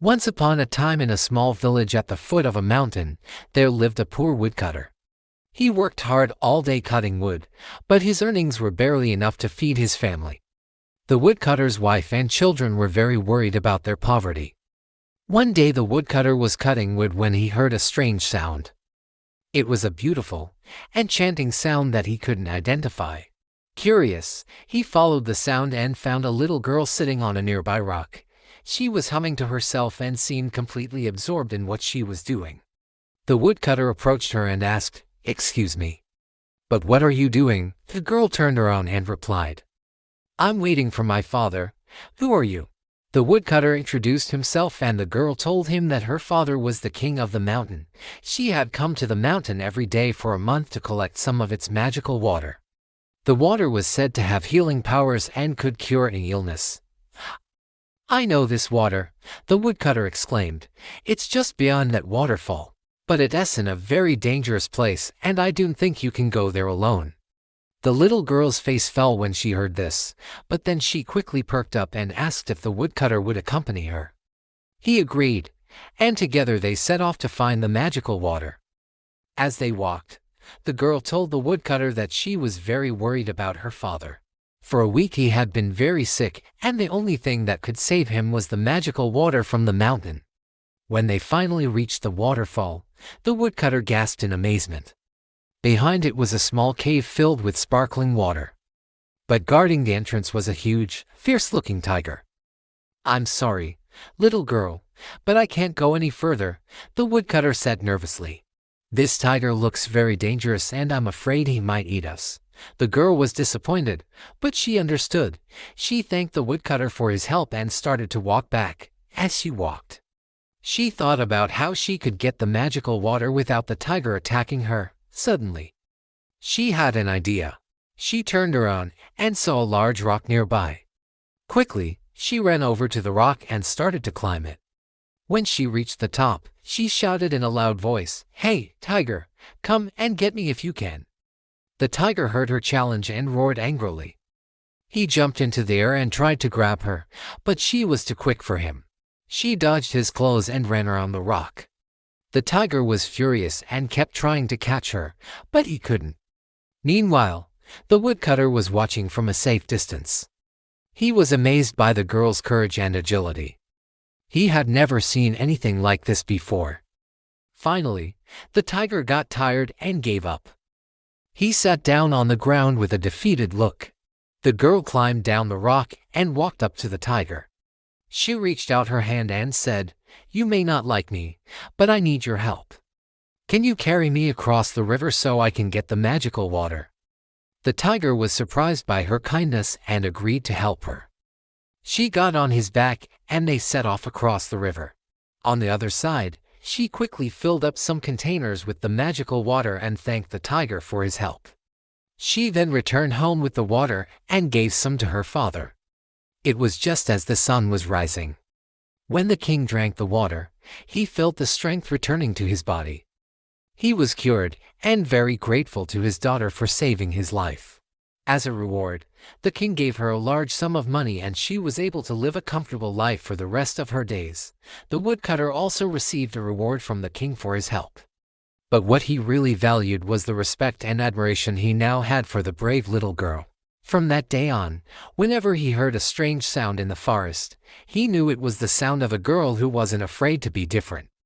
Once upon a time in a small village at the foot of a mountain, there lived a poor woodcutter. He worked hard all day cutting wood, but his earnings were barely enough to feed his family. The woodcutter's wife and children were very worried about their poverty. One day the woodcutter was cutting wood when he heard a strange sound. It was a beautiful, enchanting sound that he couldn't identify. Curious, he followed the sound and found a little girl sitting on a nearby rock. She was humming to herself and seemed completely absorbed in what she was doing. The woodcutter approached her and asked, "Excuse me, but what are you doing?" The girl turned around and replied, "I'm waiting for my father." "Who are you?" The woodcutter introduced himself and the girl told him that her father was the king of the mountain. She had come to the mountain every day for a month to collect some of its magical water. The water was said to have healing powers and could cure any illness. "I know this water," the woodcutter exclaimed. "It's just beyond that waterfall. But it's in a very dangerous place, and I don't think you can go there alone." The little girl's face fell when she heard this, but then she quickly perked up and asked if the woodcutter would accompany her. He agreed, and together they set off to find the magical water. As they walked, the girl told the woodcutter that she was very worried about her father. For a week he had been very sick, and the only thing that could save him was the magical water from the mountain. When they finally reached the waterfall, the woodcutter gasped in amazement. Behind it was a small cave filled with sparkling water. But guarding the entrance was a huge, fierce-looking tiger. "I'm sorry, little girl, but I can't go any further," the woodcutter said nervously. "This tiger looks very dangerous and I'm afraid he might eat us." The girl was disappointed, but she understood. She thanked the woodcutter for his help and started to walk back. As she walked, she thought about how she could get the magical water without the tiger attacking her. Suddenly, she had an idea. She turned around and saw a large rock nearby. Quickly, she ran over to the rock and started to climb it. When she reached the top, she shouted in a loud voice, "Hey, tiger, come and get me if you can." The tiger heard her challenge and roared angrily. He jumped into the air and tried to grab her, but she was too quick for him. She dodged his claws and ran around the rock. The tiger was furious and kept trying to catch her, but he couldn't. Meanwhile, the woodcutter was watching from a safe distance. He was amazed by the girl's courage and agility. He had never seen anything like this before. Finally, the tiger got tired and gave up. He sat down on the ground with a defeated look. The girl climbed down the rock and walked up to the tiger. She reached out her hand and said, "You may not like me, but I need your help. Can you carry me across the river so I can get the magical water?" The tiger was surprised by her kindness and agreed to help her. She got on his back and they set off across the river. On the other side, she quickly filled up some containers with the magical water and thanked the tiger for his help. She then returned home with the water and gave some to her father. It was just as the sun was rising. When the king drank the water, he felt the strength returning to his body. He was cured and very grateful to his daughter for saving his life. As a reward, the king gave her a large sum of money and she was able to live a comfortable life for the rest of her days. The woodcutter also received a reward from the king for his help. But what he really valued was the respect and admiration he now had for the brave little girl. From that day on, whenever he heard a strange sound in the forest, he knew it was the sound of a girl who wasn't afraid to be different.